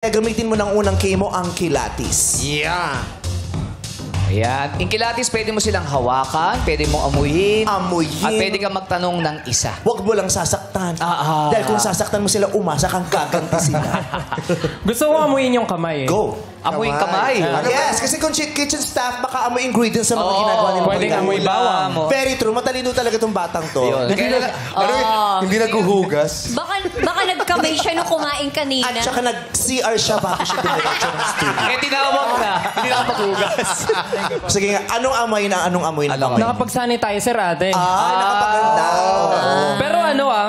Gamitin mo ng unang chemo ang kilatis. Yeah. Ayan. Yung kilatis, pwede mo silang hawakan, pwede mong amuyin. Amuyin. At pwede kang magtanong ng isa. Huwag mo lang sasaktan. Dahil kung sasaktan mo sila, umasa kang gaganti sila. Gusto ko amuyin yung kamay eh. Go. Amuyin kamay. Yes, kasi kung kitchen staff, baka amoy ingredients sa mga ginagawa nila. Pwedeng amoy bawang. Very true. Matalino talaga itong batang to. Hindi naguhugas. Baka nagkamay siya nung kumain kanina. At saka nag-CR siya bago siya dumiretso ng studio. Eh, tinawag na. Hindi na maghugas. Sige nga, anong amoy na kamay? Nakapag-sanitizer ate. Nakapaganda. Pero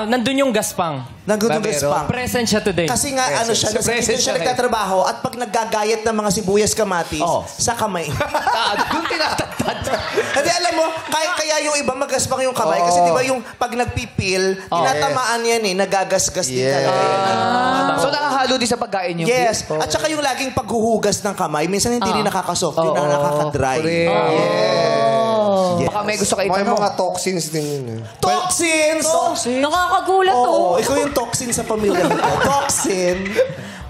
nandun yung gaspang. Nagdudong gaspang. Present siya today. Kasi nga, siya, Present siya siya nagtatrabaho at pag naggagayat ng mga sibuyas kamatis, sa kamay. Doon tinatatad. Kasi alam mo, kaya yung iba magaspang yung kamay. Kasi di ba yung pag nagpipil, tinatamaan yan nagagasgas din talaga. So nakahalo din sa pagkain yung Yes. At saka yung laging paghuhugas ng kamay, minsan hindi rin nakakasoft, yun ang nakakadry. Yes. Baka may gusto kayo May itanong. mga toxins din yun. Toxins! Nakakagulat to. Oo, ikaw yung toxin sa pamilya mo. Toxin.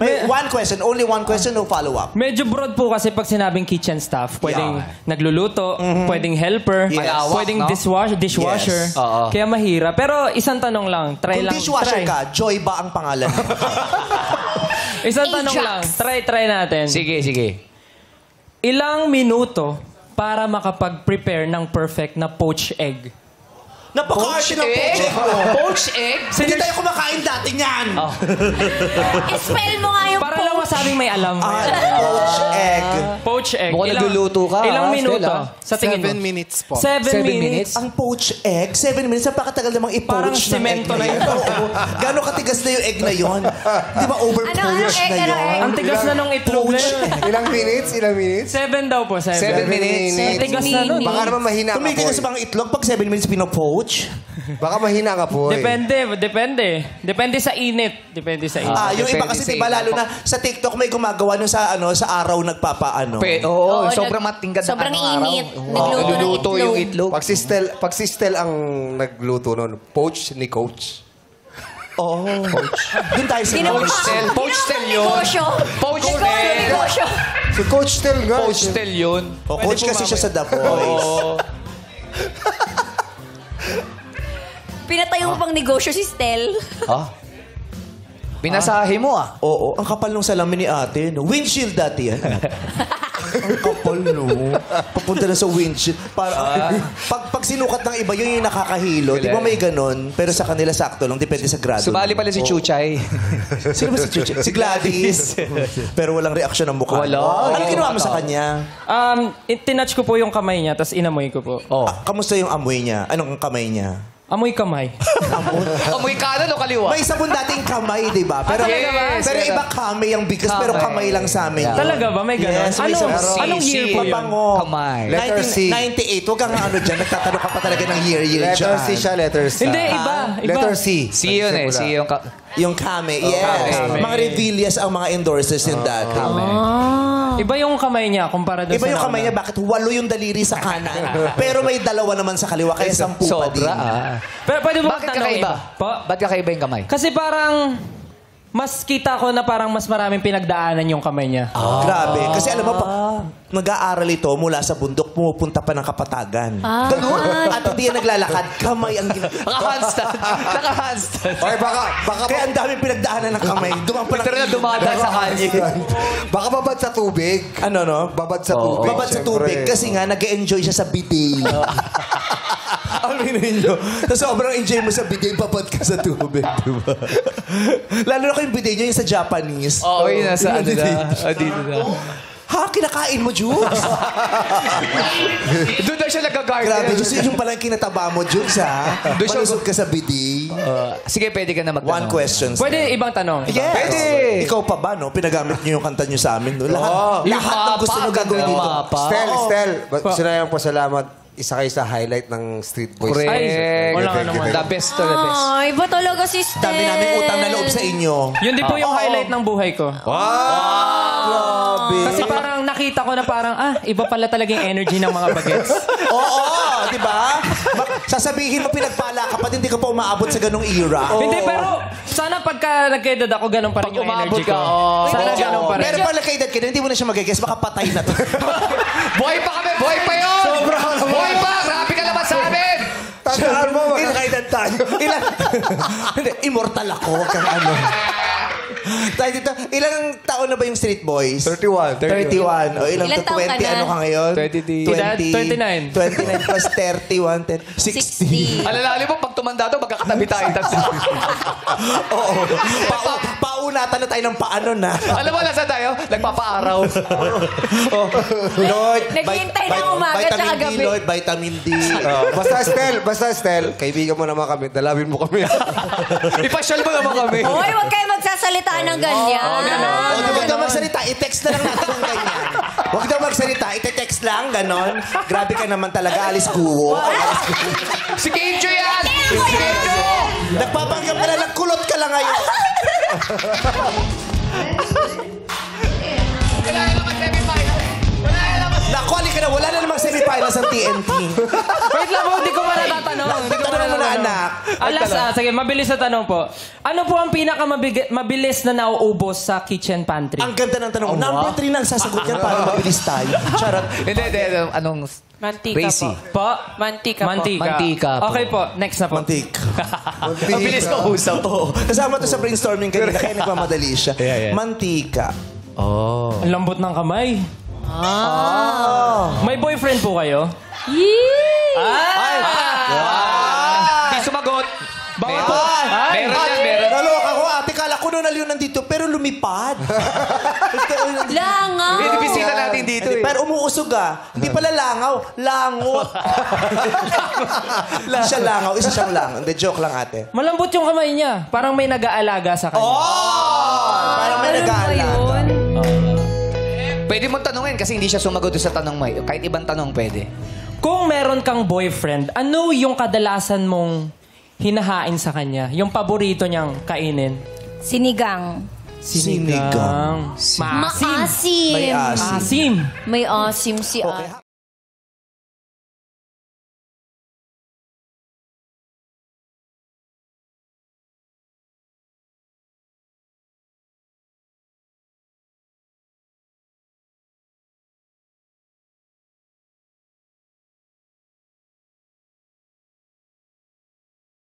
May one question, only one question, no follow-up. Medyo broad po kasi pag sinabing kitchen staff. Pwedeng nagluluto, pwedeng helper, Yes. pwedeng No? dishwasher. Yes. Oo. Kaya mahirap. Pero isang tanong lang. Try Kung lang. dishwasher try. ka, Joy ba ang pangalan mo? Isang tanong Ajax. lang. Try natin. Sige. Ilang minuto para makapag-prepare ng perfect na poached egg? Napaka-arte ng egg? poached egg mo. Poached egg? Hindi tayo kumakain dati niyan. Spell mo nga yung Para lang masabing may alam. Poached egg. Poached egg. Mukhang nagluluto ka, Ilang ah, minuto? Stella. Sa tingin mo? 7 minutes po. 7 7 minutes? minutes? Ang poached egg, 7 minutes, napakatagal namang i-poach Parang ng semento egg na yun. Oo. Gano'ng katigas na yung egg na yun? Di ba over-poached egg, na ano yun? egg? Ang tigas na nung itlog na yun. Ilang minutes? 7 daw po, 7. 7 minutes. Ang tigas na nun. Baka naman mahina ka Tumigil po. ka sa mga itlog pag 7 minutes pinopoach. Baka mahina ka po. Depende sa init. Depende sa init. Yung iba depende kasi sa diba, inyo. lalo na sa TikTok may gumagawa nun sa araw nagpapaano. Oo, sobrang matingkad sobrang ng araw. init. Oo, Nagluluto ng yung itlog. itlog. Pag si Stel ang nagluto nun, poach ni Coach. Oo. Doon tayo sa Poached Stel yun. Negosyo. Poached Negosyo, Stel. negosyo. Si Coach Stel nga. Poached Stel yun. Coach kasi siya sa The Voice. Pinatayo mo pang negosyo si Stel. Binasahe mo Oo, ang kapal nung salamin ni ate. No? Windshield dati yan. Ang kapal, no? Papunta na sa windshield. Pag sinukat ng iba, yun yung nakakahilo. Di ba may ganon? Pero sa kanila sakto lang. Depende sa grado. Sumali pala si Chuchay. Sino ba si Chuchi? Si Gladys. Pero walang reaksyon ng mukha. Wala. Ano ginawa mo sa kanya? Tinouch ko po yung kamay niya, tapos inamoy ko po. Kamusta yung amoy niya? Anong kamay niya? Amoy kamay. Amoy kanan o kaliwa? May sabon dating kamay, di ba? Pero, talaga ba? pero iba kamay ang bigas, pero kamay lang sa amin. yun. Talaga ba? May ganon? Yes, may sabon. Anong year po yun? Pabango. Kamay. Letter C. 98. Huwag kang dyan. Nagtatanong ka pa talaga ng year Letter C siya, letter C. Hindi, iba. Letter C. Si yun eh. Si yung... Yung kame, yes. kame. Mga Revillas ang mga endorsers yung dati. Iba yung kamay niya kumpara doon Iba sa yung kamay niya, bakit 8 yung daliri sa kanan. Pero may 2 naman sa kaliwa, kaya 10 pa din. Sobra Pero pwede ba Bakit tanongin? kakaiba? Po? Ba't kakaiba yung kamay? Kasi parang mas kita ko na parang mas maraming pinagdaanan yung kamay niya. Grabe. Kasi alam mo, nag-aaral ito mula sa bundok, pumupunta pa ng Kapatagan. Ganun. At hindi yan naglalakad, kamay ang ginagawa. Naka-handstand. Naka-handstand. Okay, baka Kaya ang daming pinagdaanan ng kamay. Dumaan pa ng Literal na dumadaan sa kanya. Baka babad sa tubig. Ano, no? Babad sa tubig. Babad sa tubig kasi nga nag-enjoy siya sa bidet. Aminin nyo. Tapos sobrang enjoy mo sa bidet, babad ka sa tubig, diba? Lalo na kung yung bidet nyo yung sa Japanese. Oo, yun nasa ano na. Dito na. Ha? Kinakain mo, Jules? Doon na siya nag-guard. Grabe, Jules. Yun pala yung kinataba mo, Jules, ha? Doon siya- Malusog ka sa bidet. Sige, pwede ka na magtanong. One question. Pwede ibang tanong. Yes. Pwede. Ikaw pa ba, no? Pinagamit niyo yung kanta niyo sa amin, no? Lahat Yung ng gusto niyo mapa, gagawin yung dito. mapa. Stel, gusto na yung pasalamat. Isa kayo sa highlight ng Street Boys. Correct. Ay, wala ka naman. The best to the best. Ay, iba talaga si Stel. Dami namin utang na loob sa inyo. Yun din po yung highlight ng buhay ko. Grabe. Kasi parang nakita ko na parang, iba pala talaga yung energy ng mga bagets. Oo, di ba? Sasabihin mo pinagpala ka pa, hindi ka pa umaabot sa ganong era. Hindi, pero Sana pagka nagka-edad ako, ganun pa rin Pag yung umabot energy ko. ka, oo. Sana Oo. ganun pa rin. Pero pag nagka-edad ka na, hindi mo na siya magigess, baka patay na to. Buhay pa kami! Buhay pa yun! Buhay pa! Grabe ka naman sa amin! Tandaan mo, Nagka-edad tayo. Hindi, immortal ako. Huwag kang ano. Tayo dito, ilang taon na ba yung Street Boys? 31. 31. O ilang Ilang taon 20 ka na? ano ka ngayon? 29. 29 plus 31, 10, 60. 60. Alalali mo, pag tumanda to, magkakatabi tayo. Oo. Paunatan na tayo ng paano na. Alam mo, nasa tayo? Nagpapaaraw. Oh, Lord, Naghihintay ng umaga vitamin tsaka D, gabi. Lord, vitamin D. Basta Estel, kaibigan mo naman kami. Dalawin mo kami. Ipasyal mo naman kami. Hoy, huwag kayo magsasalitaan ng ganyan. O, huwag daw magsalita. I-text na lang natin kung ganyan. Huwag daw magsalita. I-text lang, ganon. Grabe ka naman talaga. Alice Guo. Si Kenjo yan! Si Kenjo! Nagpapanggap ka na, nagkulot ka lang ngayon. Wala na naman semi-final. Wala na naman. Naku, ka na. Wala na namang semifinals ang TNT. Wait lang po, hindi ko pa natatanong. Hindi ko pa Tanong mo na, natatanong. anak. Sige, mabilis na tanong po. Ano po ang pinakamabilis na nauubos sa kitchen pantry? Ang ganda ng tanong. Number 3 na ang sasagot niya para mabilis tayo. Charot. Hindi. Anong... Mantika Racy. Po? Mantika po. Mantika po. Okay po, next na po. Mantik. Ang bilis ko usap. Oo. Kasama to sa brainstorming kanina, kaya nagmamadali siya. Mantika. Ang lambot ng kamay. May boyfriend po kayo? Yee! Hindi sumagot. Bawal Meron. po. Meron. Naloka ko, ate. Kala ko noon aliw nandito, pero lumipad. Langaw. Hindi bisita natin dito eh. Pero umuusog Hindi pala langaw. Langot. Hindi siya langaw. Isa siyang langaw. Hindi, joke lang, ate. Malambot yung kamay niya. Parang may nag-aalaga sa kanya. Parang may nag-aalaga. Pwede mong tanungin kasi hindi siya sumagot doon sa tanong mo. Kahit ibang tanong pwede. Kung meron kang boyfriend, ano yung kadalasan mong hinahain sa kanya? Yung paborito niyang kainin? Sinigang. Sinigang. Maasim. Maasim. May asim. Asim. May asim si ate.